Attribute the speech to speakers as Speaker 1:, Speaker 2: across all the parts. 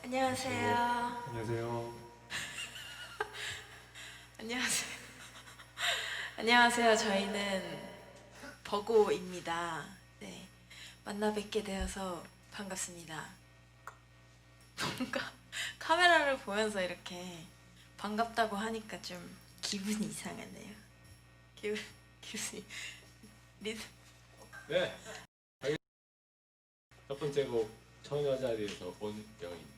Speaker 1: 안녕하세요.
Speaker 2: 안녕하세요.
Speaker 1: 안녕하세요. 안녕하세요. 저희는 버고입니다. 네, 만나 뵙게 되어서 반갑습니다. 뭔가 카메라를 보면서 이렇게 반갑다고 하니까 좀 기분이 이상하네요. 기분이 리듬.
Speaker 2: 네. 첫 번째 곡 처녀 자리에서 본 여인.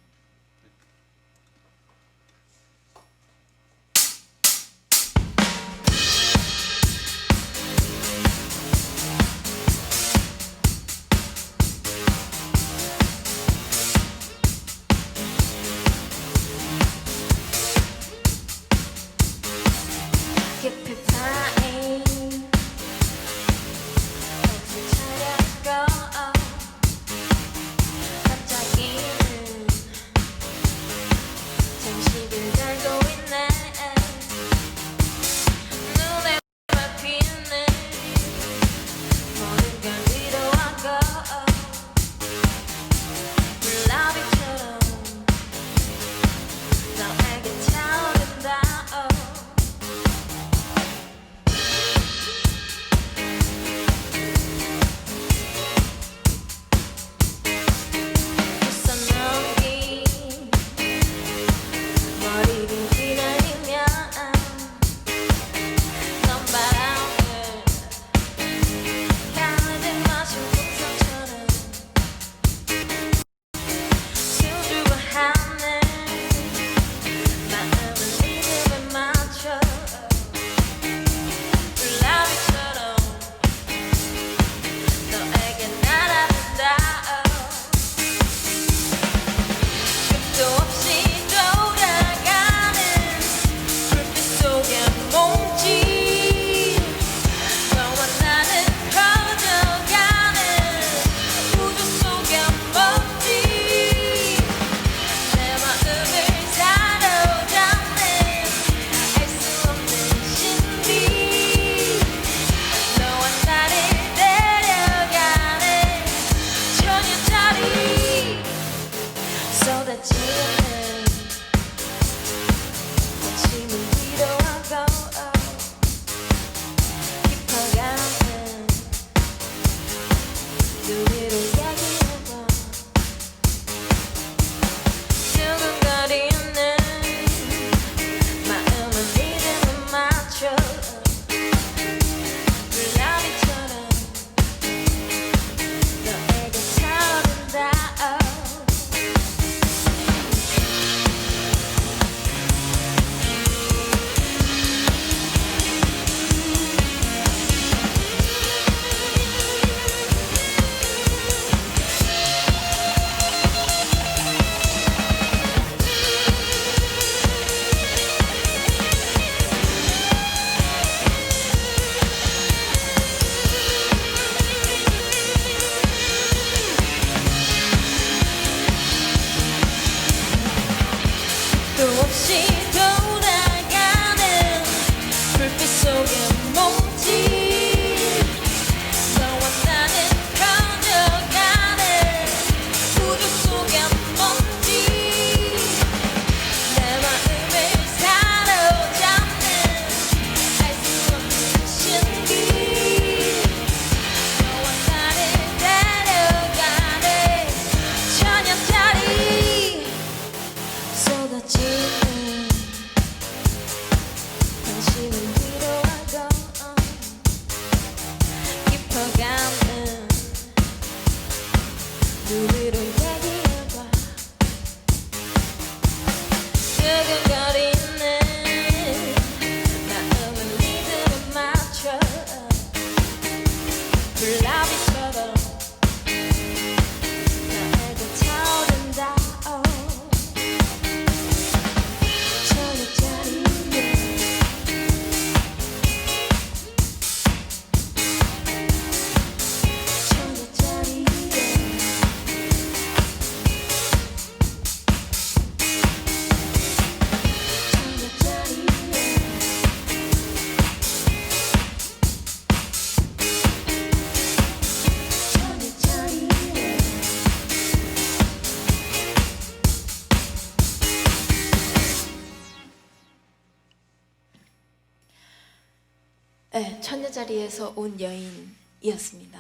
Speaker 1: 네, 처녀자리에서 온 여인이었습니다.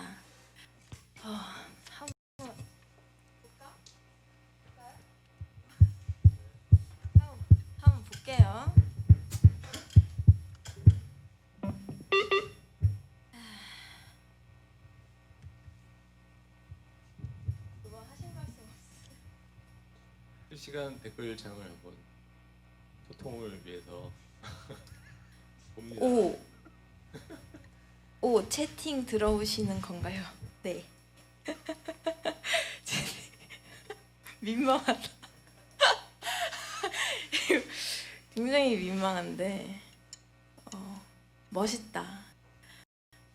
Speaker 1: 한번 볼게요. 뭐 하실 말씀 없으세요?
Speaker 2: 실시간 댓글창을 한번 소통을 위해서 봅니다.
Speaker 1: 오, 채팅 들어오시는 건가요? 네. 민망하다. 굉장히 민망한데 멋있다.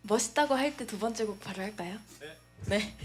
Speaker 1: 멋있다고 할 때 두 번째 곡 바로 할까요?
Speaker 2: 네.
Speaker 1: 네.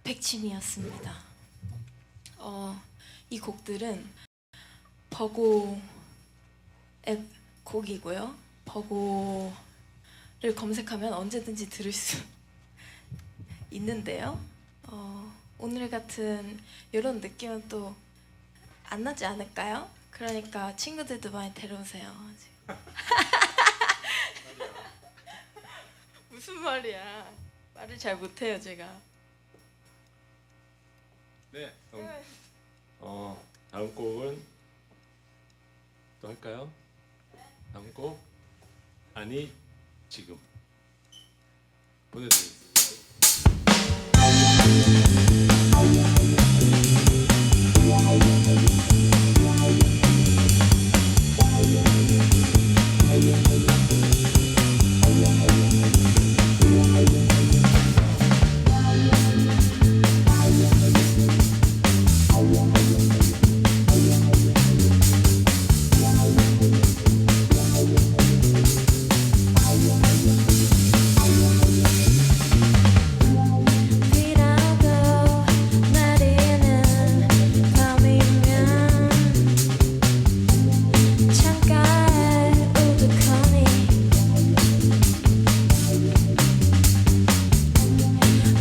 Speaker 1: 백치미였습니다. 이 곡들은 버고의 곡이고요. 버고를 검색하면 언제든지 들을 수 있는데요. 오늘 같은 이런 느낌은 또 안 나지 않을까요? 그러니까 친구들도 많이 데려오세요. 무슨 말이야? 말을 잘 못해요 제가.
Speaker 2: 네. 그럼 다음 곡은 또 할까요? 다음 곡 아니 지금 보내드리겠습니다.
Speaker 3: 비라고 내리는 밤이면 창가에 우두커니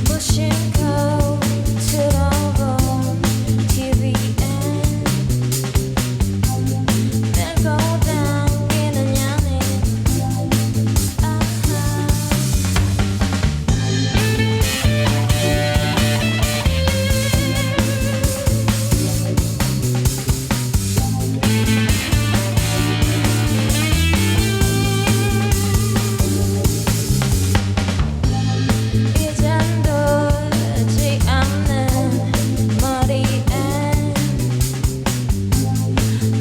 Speaker 3: 무심코 틀어본 TV엔 밀고 당기는 연인 아하 이젠 돌지 않는 머리에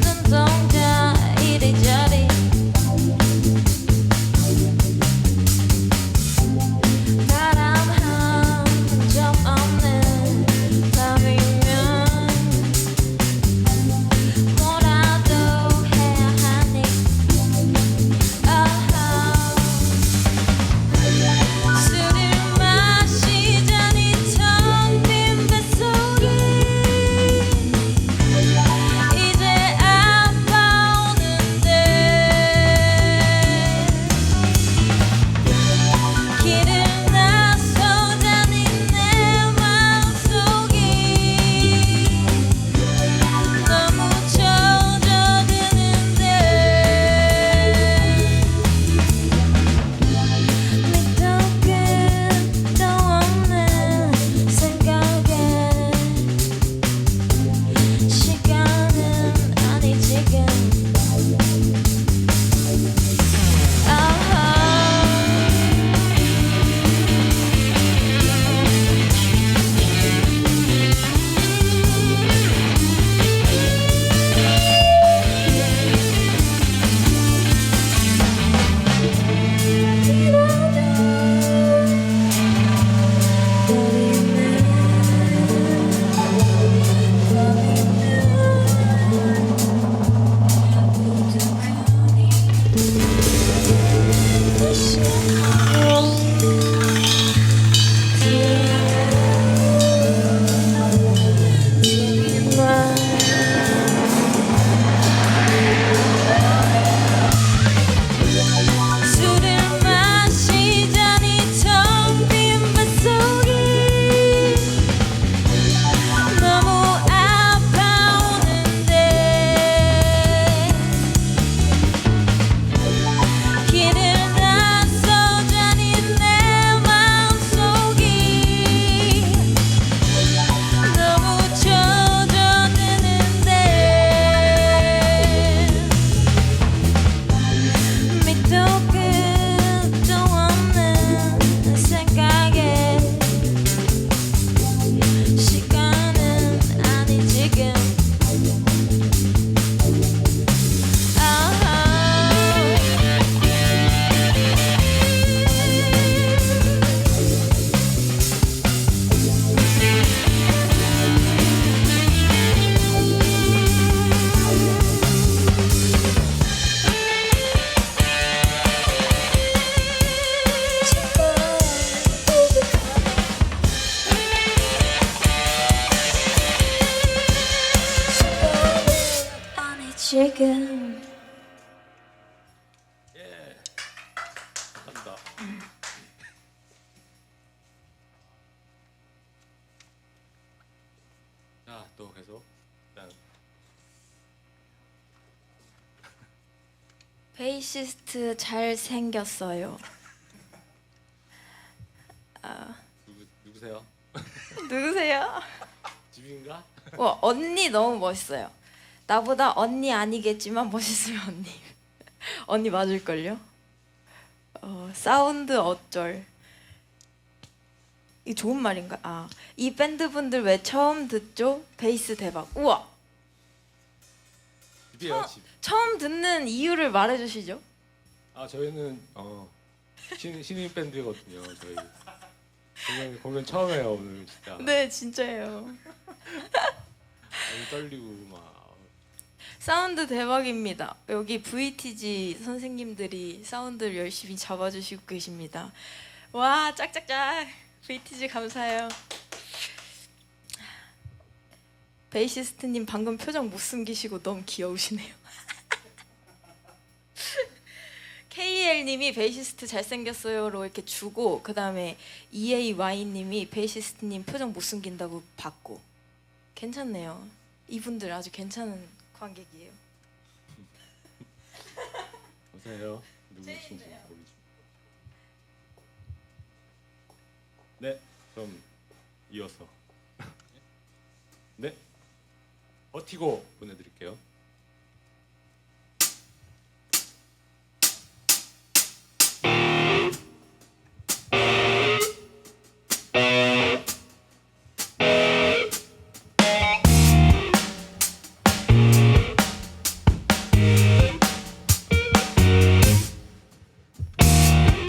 Speaker 3: 눈동자 이리저리 바람 한 점 없는 밤이면 뭐라도 해야 하니 아하 술을 마시자니 텅 빈 뱃속이 이제 아파오는데 길을 나서자니 내 마음속이 너무 젖어드는데 밑도 끝도 없는 생각에 시간은 아니 지금 아하 술을 마시자니 텅 빈 뱃속이 너무 아파오는데 길을 나서자니 내 마음속이 너무 젖어드는데 밑도 끝도 없는 생각에 시간은 아니 지금 아하 아니 지금
Speaker 2: 예. 한다. 또 계속 일단
Speaker 1: 베이시스트 잘 생겼어요.
Speaker 2: 누구세요?
Speaker 1: 누구세요?
Speaker 2: 집인가?
Speaker 1: 와 언니 너무 멋있어요. 나보다 언니 아니겠지만 멋있어요 언니. 언니 맞을걸요? 사운드 어쩔. 이 좋은 말인가? 이 밴드 분들 왜 처음 듣죠? 베이스 대박. 우와.
Speaker 2: 집이에요 집.
Speaker 1: 처음 듣는 이유를 말해주시죠.
Speaker 2: 저희는 신인 밴드거든요. 저희 공연 처음 해요 오늘 진짜.
Speaker 1: 네 진짜예요.
Speaker 2: 너무 떨리고 막.
Speaker 1: 사운드 대박입니다. 여기 VTG 선생님들이 사운드를 열심히 잡아주시고 계십니다. 와 짝짝짝. VTG 감사해요. 베이시스트님 방금 표정 못 숨기시고 너무 귀여우시네요. KL님이 베이시스트 잘생겼어요로 이렇게 주고 그 다음에 EAY님이 베이시스트님 표정 못 숨긴다고 받고. 괜찮네요. 이분들 아주 괜찮은 관객이에요.
Speaker 2: 보세요. 누구신지 모르지. 네, 그럼 이어서 네, 버티고 보내드릴게요.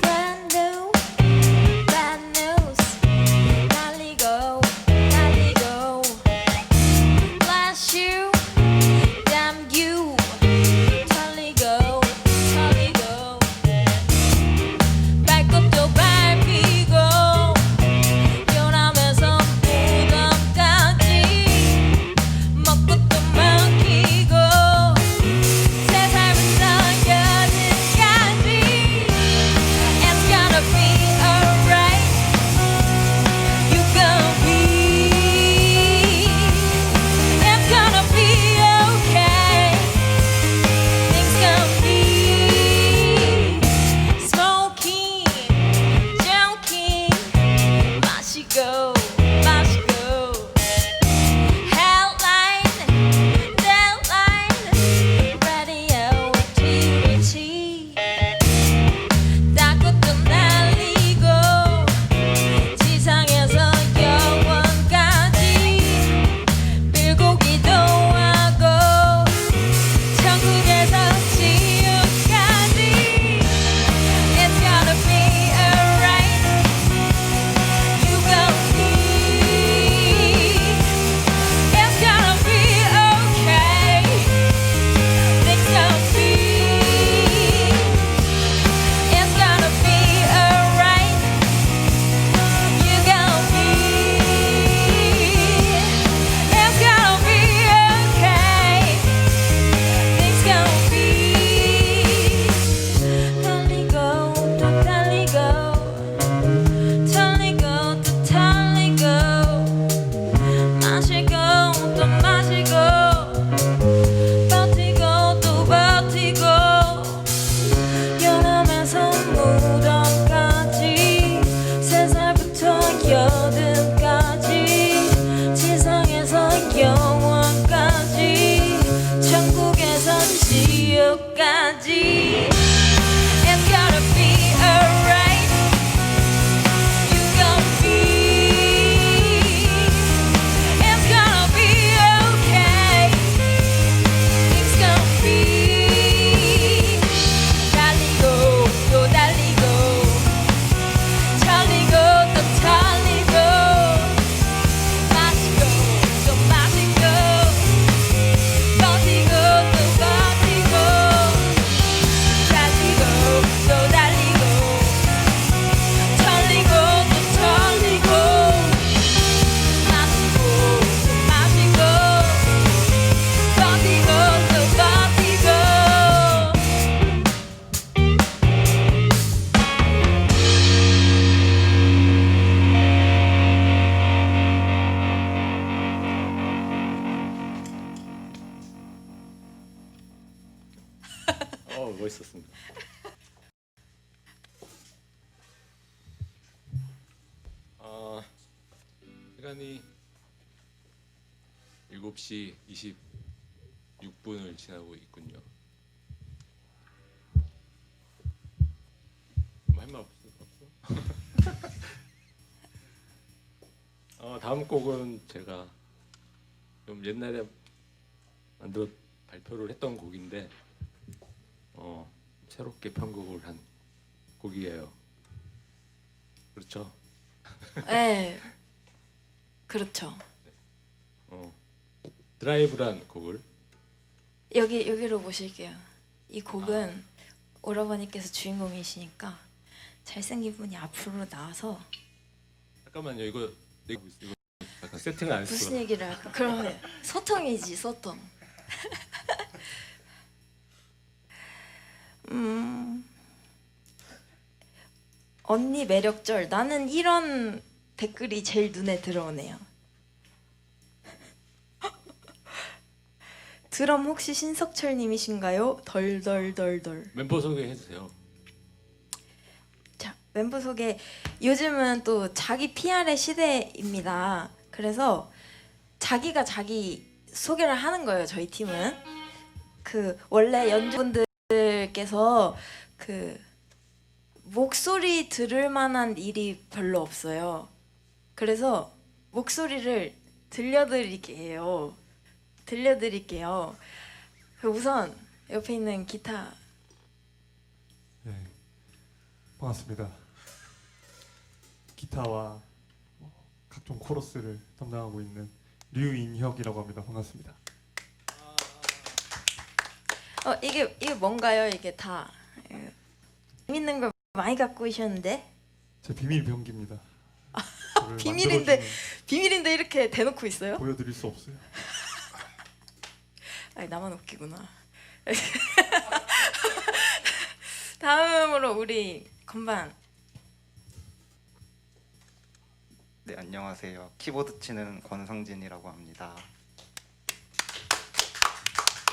Speaker 3: Brand new, bad news. 날리고, 날리고. Flash you
Speaker 2: 잘했었습니다. 시간이 7시 26분을 지나고 있군요. 할 말 없어? 다음 곡은 제가 좀 옛날에 만들어 발표를 했던 곡인데 새롭게 편곡을 한 곡이에요. 그렇죠?
Speaker 1: 네, 그렇죠.
Speaker 2: 드라이브란 곡을
Speaker 1: 여기로 모실게요. 이 곡은 오라버니께서 주인공이시니까 잘생긴 분이 앞으로 나와서
Speaker 2: 잠깐만요. 이거 약간 세팅을 안 했어.
Speaker 1: 무슨 얘기를 할까? 그러면 소통이지, 소통. 언니 매력절. 나는 이런 댓글이 제일 눈에 들어오네요. 드럼 혹시 신석철님이신가요? 덜덜덜덜.
Speaker 2: 멤버 소개해 주세요.
Speaker 1: 자, 멤버 소개. 요즘은 또 자기 PR의 시대입니다. 그래서 자기가 자기 소개를 하는 거예요. 저희 팀은 그 원래 연주분들께서 그 목소리 들을 만한 일이 별로 없어요. 그래서 목소리를 들려드릴게요. 우선 옆에 있는 기타.
Speaker 4: 네, 반갑습니다. 기타와 각종 코러스를 담당하고 있는 류인혁이라고 합니다. 반갑습니다.
Speaker 1: 이게 뭔가요? 이게 다 재밌는 걸 많이 갖고 오셨는데.
Speaker 4: 제 비밀 병기입니다. 저를
Speaker 1: 비밀인데
Speaker 4: 만들어주는
Speaker 1: 비밀인데 이렇게 대놓고 있어요?
Speaker 4: 보여드릴 수 없어요.
Speaker 1: 아니 나만 웃기구나. 다음으로 우리 건반.
Speaker 5: 네, 안녕하세요. 키보드 치는 권상진이라고 합니다.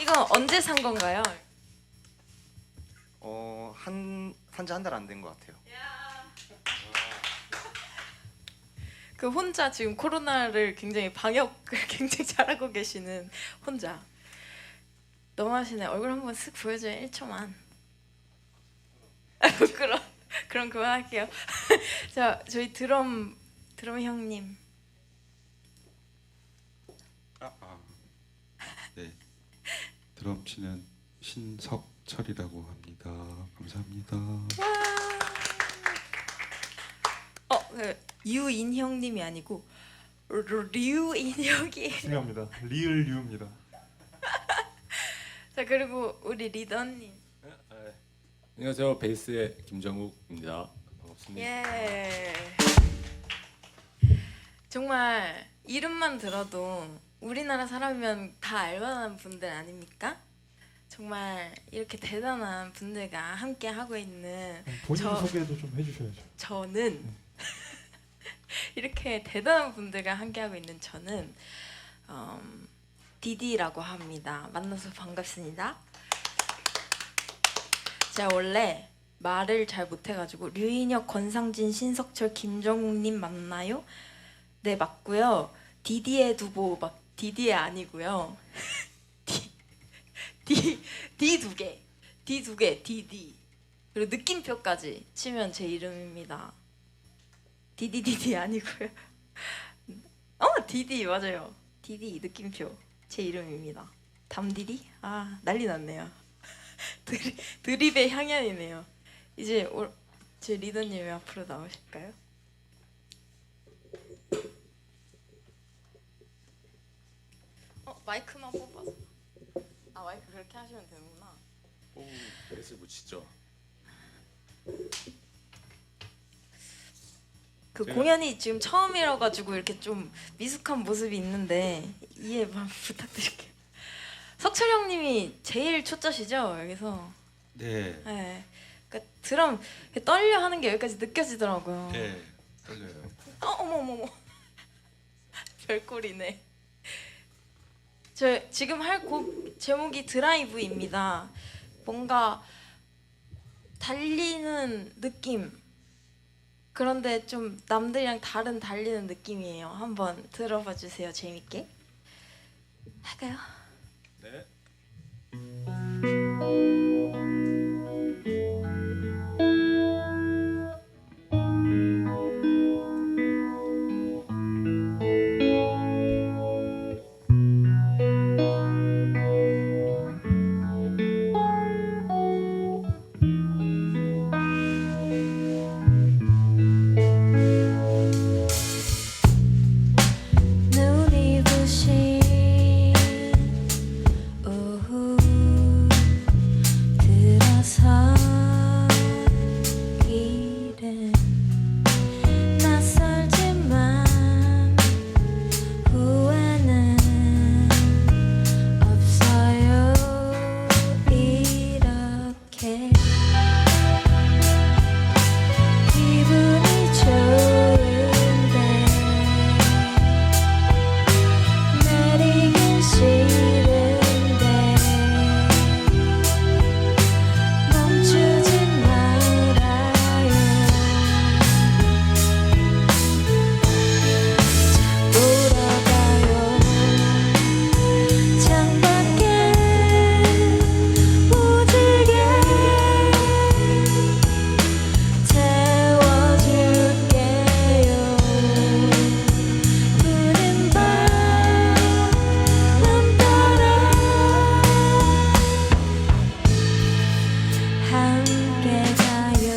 Speaker 1: 이거 언제 산 건가요?
Speaker 5: 산지 한 달 안 된 것 같아요.
Speaker 1: 그 혼자 지금 코로나를 굉장히 방역을 굉장히 잘하고 계시는 혼자. 너무하시네. 얼굴 한번 쓱 보여줘요. 1초만. 부끄러워. 그럼 그만할게요. 자, 저희 드럼 형님.
Speaker 6: 네, 드럼 치는 신석철이라고 합니다. 감사합니다.
Speaker 1: 유인형님이 아니고 류인혁이.
Speaker 4: 중요합니다. 리을 류입니다.
Speaker 1: 자, 그리고 우리 리더님.
Speaker 2: 안녕하세요. 베이스의 김정욱입니다. 반갑습니다.
Speaker 1: 예. 정말 이름만 들어도 우리나라 사람이면 다 알만한 분들 아닙니까? 정말 이렇게 대단한 분들과 함께 하고 있는
Speaker 4: 본인 소개도 좀 해주셔야죠.
Speaker 1: 저는 이렇게 대단한 분들과 함께 하고 있는 저는 디디라고 합니다. 만나서 반갑습니다. 제가 원래 말을 잘 못해가지고 류인혁, 권상진, 신석철, 김정욱님 맞나요? 네, 맞고요. 디디에 두고 막 디디에 아니고요. D 두 개, 디디. 그리고 느낌표까지 치면 제 이름입니다. 디디 아니고요. 디디 맞아요. 디디 느낌표 제 이름입니다. 담디디? 난리 났네요. 드립의 향연이네요. 이제 제 리더님이 앞으로 나오실까요? 마이크만 뽑아서. 마이크 그렇게 하시면 되는구나.
Speaker 2: 베이스 묻히죠.
Speaker 1: 그
Speaker 2: 제가-
Speaker 1: 공연이 지금 처음이라 가지고 이렇게 좀 미숙한 모습이 있는데 이해만 부탁드릴게요. 석철 형님이 제일 초짜시죠 여기서.
Speaker 6: 네,
Speaker 1: 네. 그러니까 드럼 떨려 하는 게 여기까지 느껴지더라고요.
Speaker 6: 네, 떨려요.
Speaker 1: 어머머머. 별꼴이네. 저 지금 할 곡 제목이 드라이브입니다. 뭔가 달리는 느낌. 그런데 좀 남들이랑 다른 달리는 느낌이에요. 한번 들어봐 주세요. 재밌게. 할까요?
Speaker 2: 네.
Speaker 3: 눈이 부신 오후 들어서 길은 낯설지만 후회는 없어요. 이렇게 기분이 좋은데 내리긴 싫은데 멈추지 말아요. 자 보러 가요. 창밖에 무지개 태워줄게요. 흐린 바람 따라 함께 가요.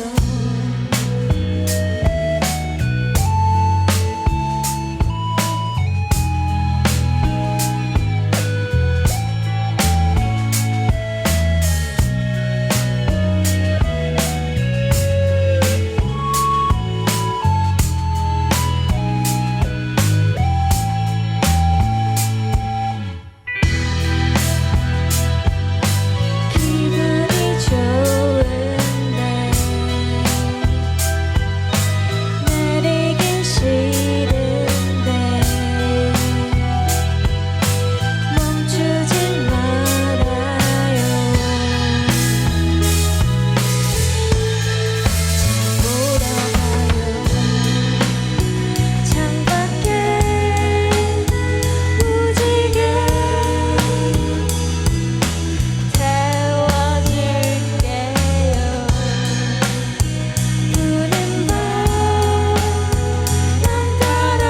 Speaker 3: 기분이 좋은데 내리긴 싫은데 멈추지 말아요. 자 보러 가요. 창밖에 무지개 태워줄게요. 흐린 바람 따라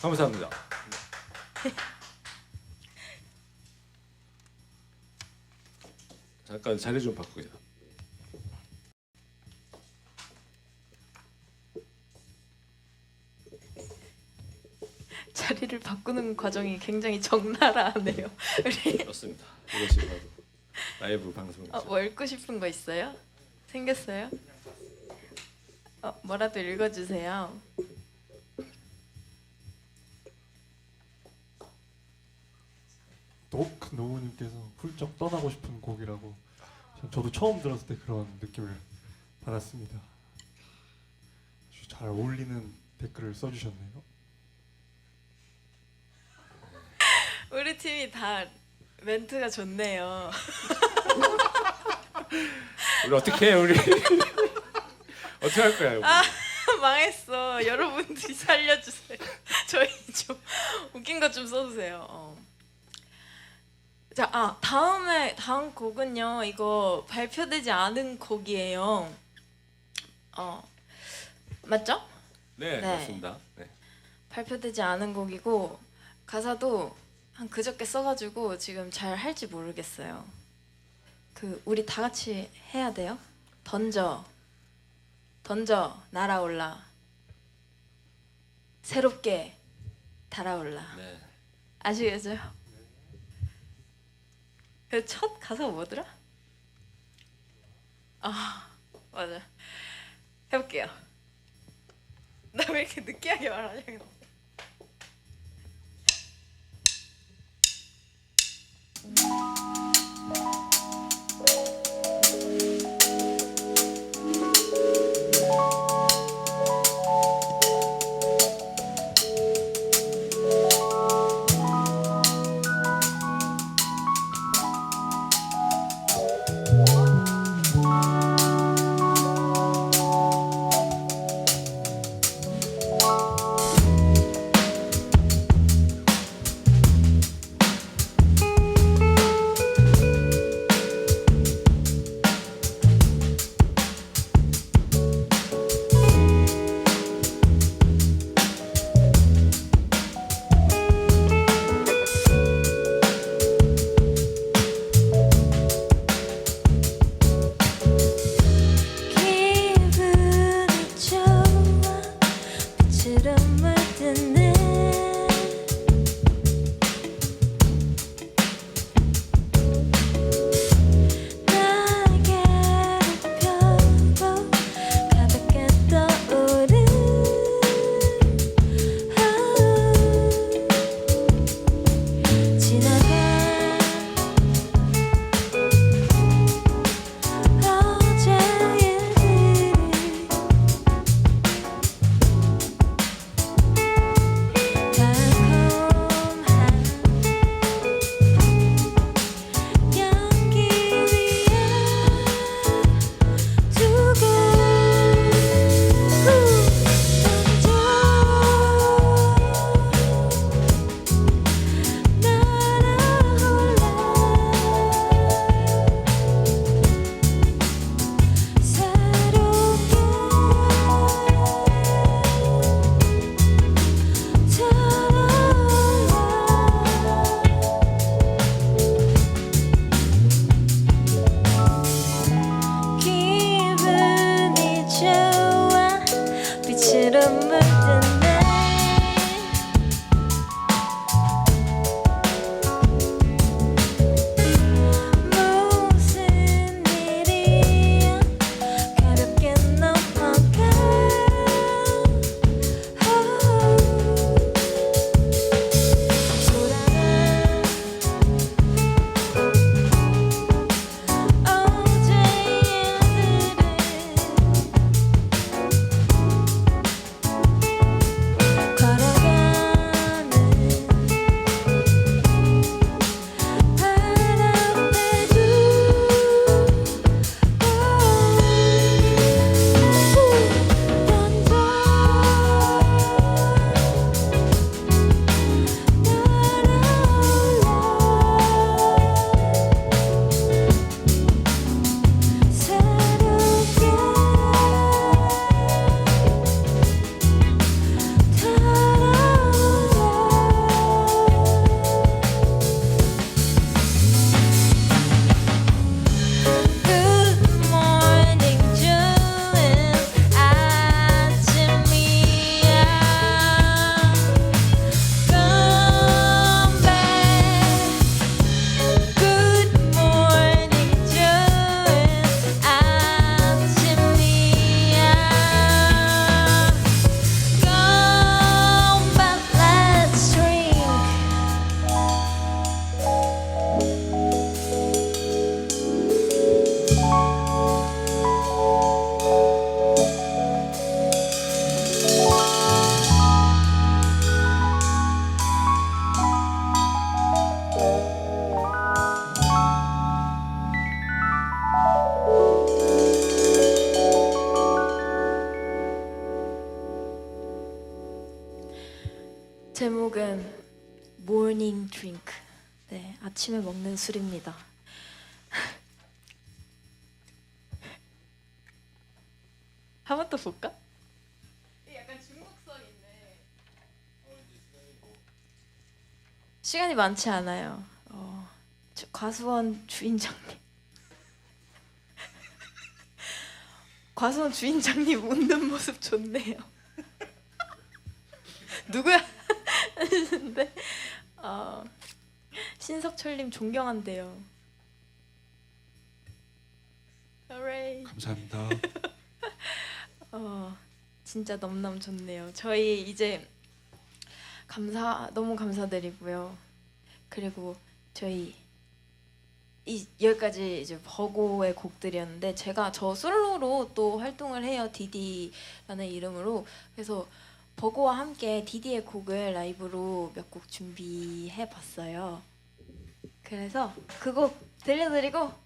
Speaker 2: 감사합니다. 잠깐 자리 좀 바꾸게요.
Speaker 1: 자리를 바꾸는 과정이 굉장히 적나라하네요. 우리
Speaker 2: 그렇습니다. 이것이 바로 라이브 방송이죠.
Speaker 1: 뭐 읽고 싶은 거 있어요? 생겼어요? 뭐라도 읽어주세요.
Speaker 4: 독 노우님께서 훌쩍 떠나고 싶은 곡이라고. 저도 처음 들었을 때 그런 느낌을 받았습니다. 아주 잘 어울리는 댓글을 써주셨네요.
Speaker 1: 우리 팀이 다 멘트가 좋네요.
Speaker 2: 우리 어떻게 해 우리 어떻게 할 거야 우리?
Speaker 1: 망했어. 여러분들이 살려주세요. 저희 좀 웃긴 거 좀 써주세요. 자, 다음 곡은요. 이거 발표되지 않은 곡이에요. 맞죠?
Speaker 2: 네,
Speaker 1: 네.
Speaker 2: 맞습니다. 네.
Speaker 1: 발표되지 않은 곡이고 가사도 한 그저께 써가지고 지금 잘 할지 모르겠어요. 그 우리 다 같이 해야 돼요. 던져 날아올라 새롭게 달아올라.
Speaker 2: 네.
Speaker 1: 아시겠어요? 그 첫 가사가 뭐더라? 아 맞아. 해볼게요. 나 왜 이렇게 느끼하게 말하냐?
Speaker 3: 기분이 좋아 빛으로 물드네 날개를 펴고 가볍게 떠오른 지나간 어제의 일들이 달콤한 향기 위에 두고 기분이 좋아 빛으로 물드네 무슨 일이야 가볍게 넘어가 소란한 어제의 일들을 걸어가는 바람에도 Good morning, 좋은 아침이야. Come back. Good morning, 좋은 아침이야. Come back, let's drink.
Speaker 1: 제목은 Morning Drink. 네, 아침에 먹는 술입니다. 한 번 더 볼까? 약간 중독성 있네. 시간이 많지 않아요. 과수원 주인장님. 과수원 주인장님 웃는 모습 좋네요. 누구야? 근데 신석철님 존경한대요. Hooray.
Speaker 6: 감사합니다.
Speaker 1: 진짜 너무너무 좋네요. 저희 이제 너무 감사드리고요. 그리고 저희 여기까지 이제 버고의 곡들이었는데 저 솔로로 또 활동을 해요. 디디라는 이름으로. 그래서 버고와 함께 디디의 곡을 라이브로 몇 곡 준비해 봤어요. 그래서 그 곡 들려드릴게요.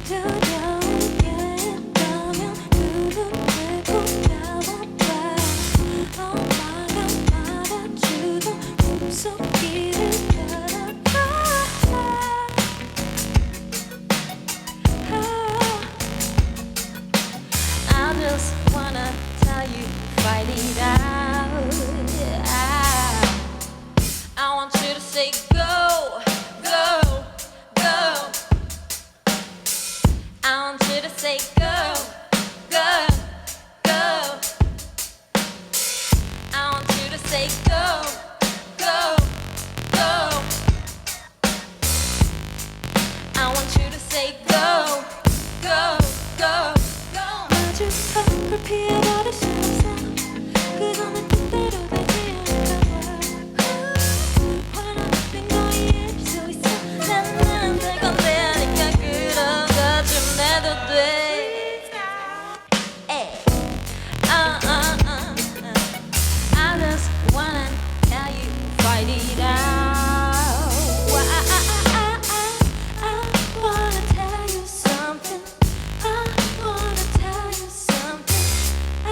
Speaker 3: 두려움이 있다면 그를 꼭 잡아봐. 엄마가 말해주던 꿈속길을 따라가. I just wanna tell you, fight it out. I want you to say go, go, go. I want you to say go, go, go. I want you to say go, go, go. I want you to say go, go, go, go. 마주한 걸 피해버릴 수 없어. 그거는 뜻대로 되지 않을까 봐. 원하는 거 이해할 수 있어. 나는 될 건데 아니까 그런 거 좀 내도 돼. 에이. I just wanna tell you, fight it out. I wanna tell you something. I wanna tell you something. I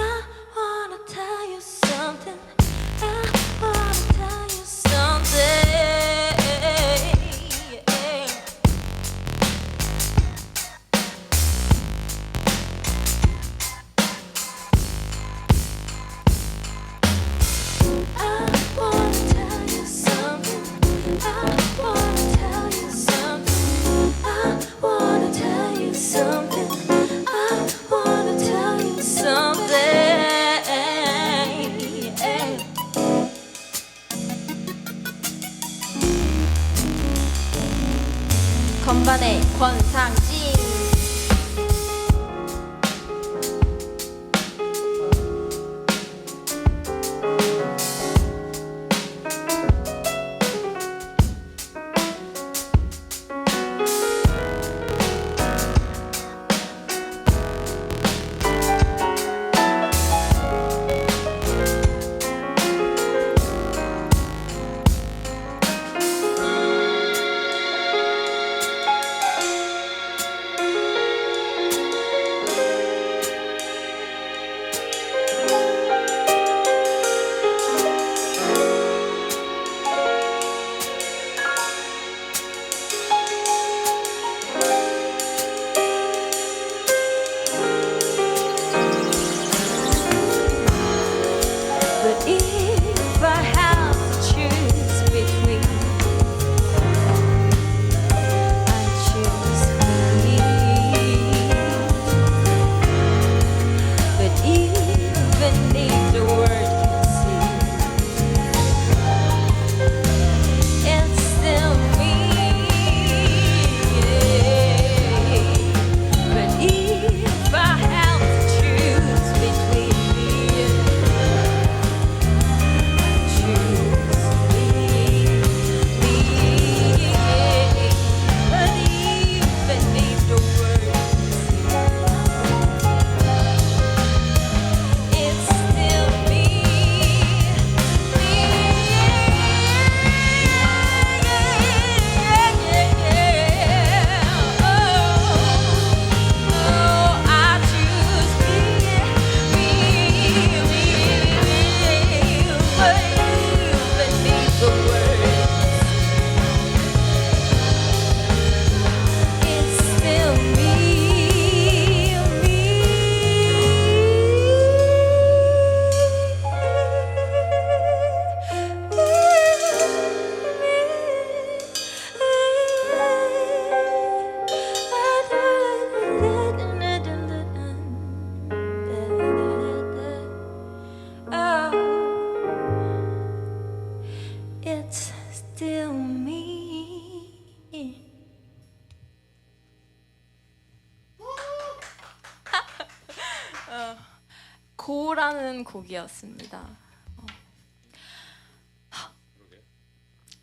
Speaker 1: 고라는 곡이었습니다.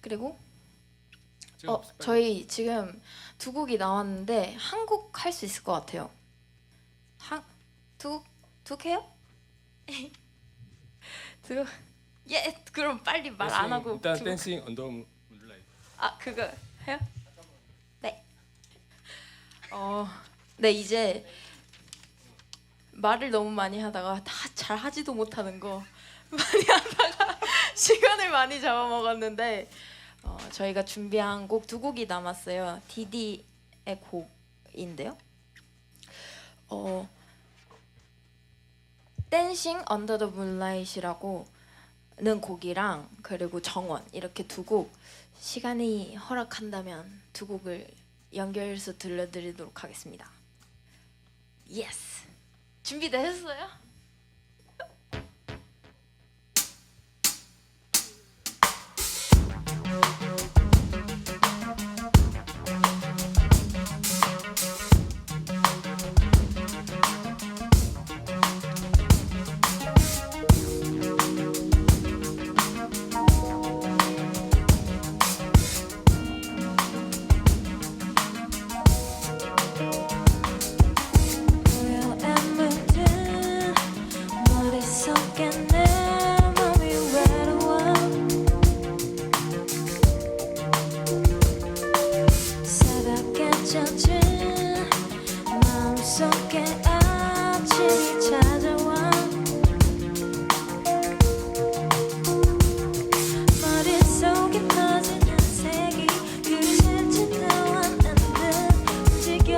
Speaker 1: 그리고
Speaker 2: 제가
Speaker 1: 저희 지금 두 곡이 나왔는데 한 곡 할 수 있을 것 같아요. 두 개요? 두 예, 그럼 빨리 말 안 하고
Speaker 2: 일단
Speaker 1: 두-
Speaker 2: 댄싱 언더 문라이트.
Speaker 1: 아 그거 해요? 네. 네 이제 말을 너무 많이 하다가 다 잘 하지도 못하는 거 많이 하다가 시간을 많이 잡아먹었는데 저희가 준비한 곡 두 곡이 남았어요. 디디의 곡인데요. 댄싱 언더 더 문라이트라고 는 곡이랑 그리고 정원 이렇게 두 곡 시간이 허락한다면 두 곡을 연결해서 들려드리도록 하겠습니다. 예스 준비되셨어요?
Speaker 3: 고요한 묻은 머릿속에 내 맘이 외로워 새벽에 젖은 마음속에 아침이 찾아와 머릿속에 퍼지는 색이 그실진 나와 안 움직여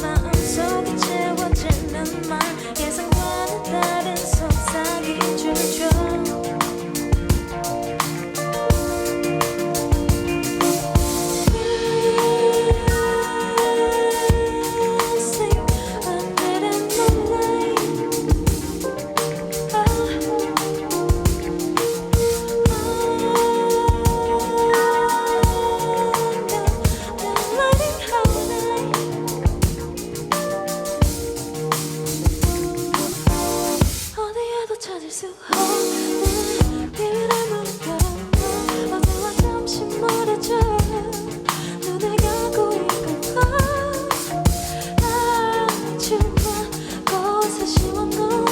Speaker 3: 마음속에 채워지는 말 예상과는 다른 속삭임 줄줘 Dancing under the moonlight 어디에도 찾을 수 없는 비밀의 문을 열어 어제와 잠시 멀어져 눈을 감고 있고 아주만 곳에 심어놓은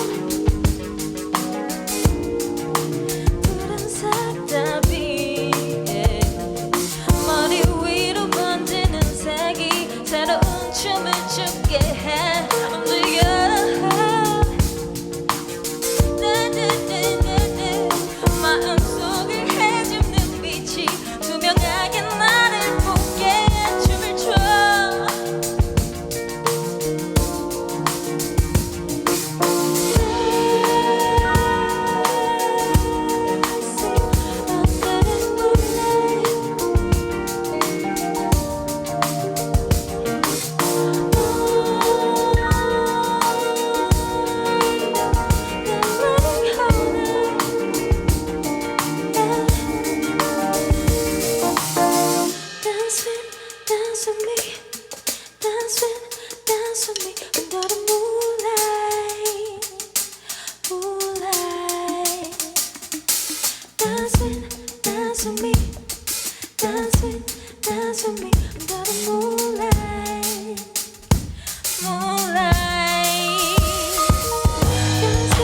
Speaker 3: 푸른색 답이 머리 위로 번지는 색이 새로운 춤을 추게 해 움직여 마음속을 해집는 빛이 투명하게 나를 보게 해 춤을 춰 Dancing under the Dance with me, dance with me under the moonlight, moonlight. Dance with me, dance with me under the moonlight, moonlight. Dance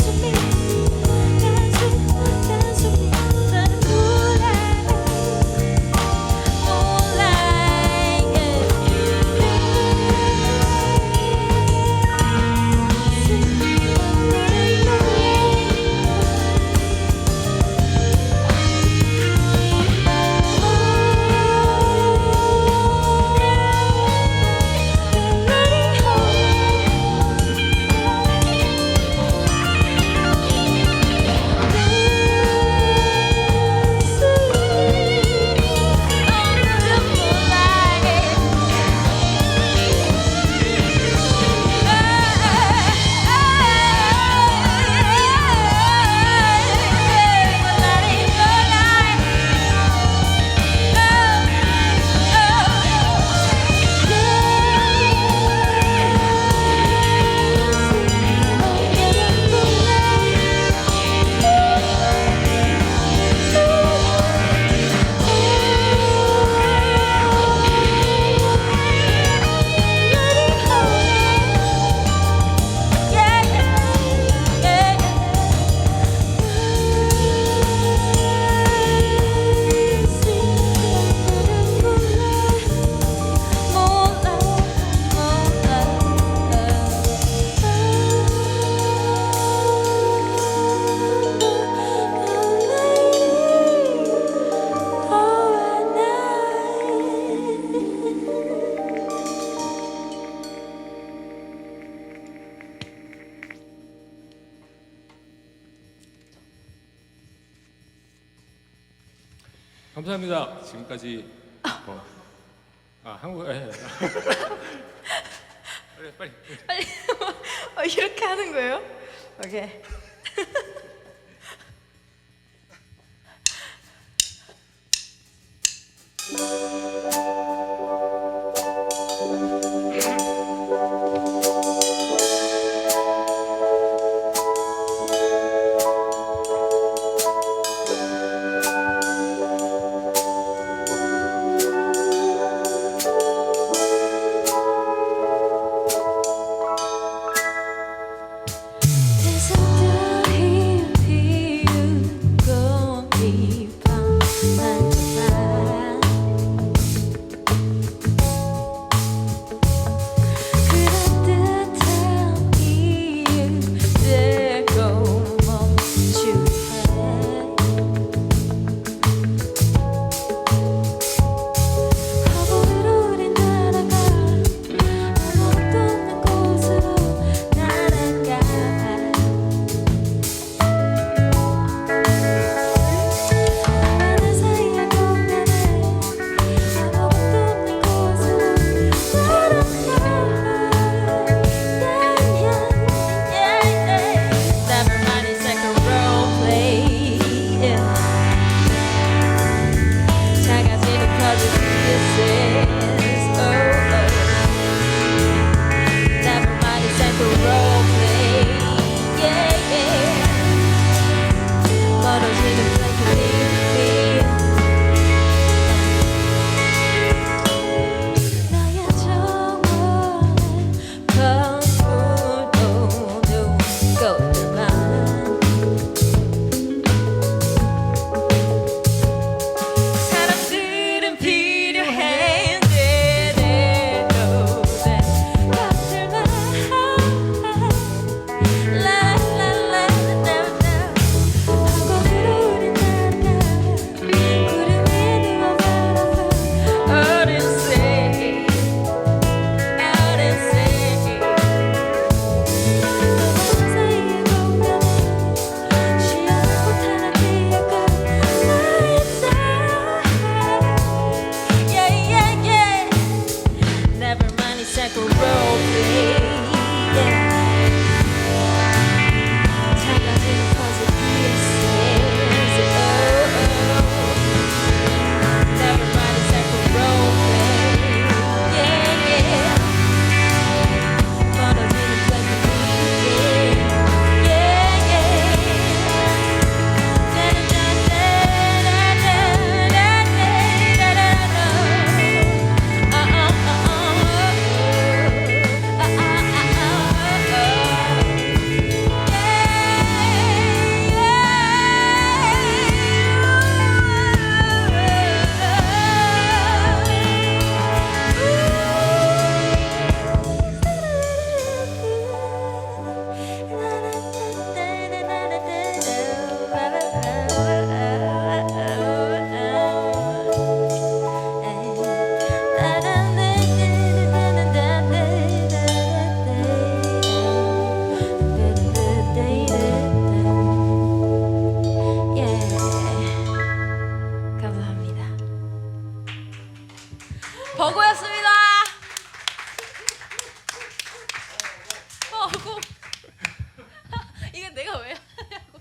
Speaker 3: with me, dance with me under the moonlight.
Speaker 2: 감사합니다. 지금까지 한국 빨리.
Speaker 1: 이렇게 하는 거예요? 오케이. 버거였습니다. 버거. 이게 내가 왜 하냐고.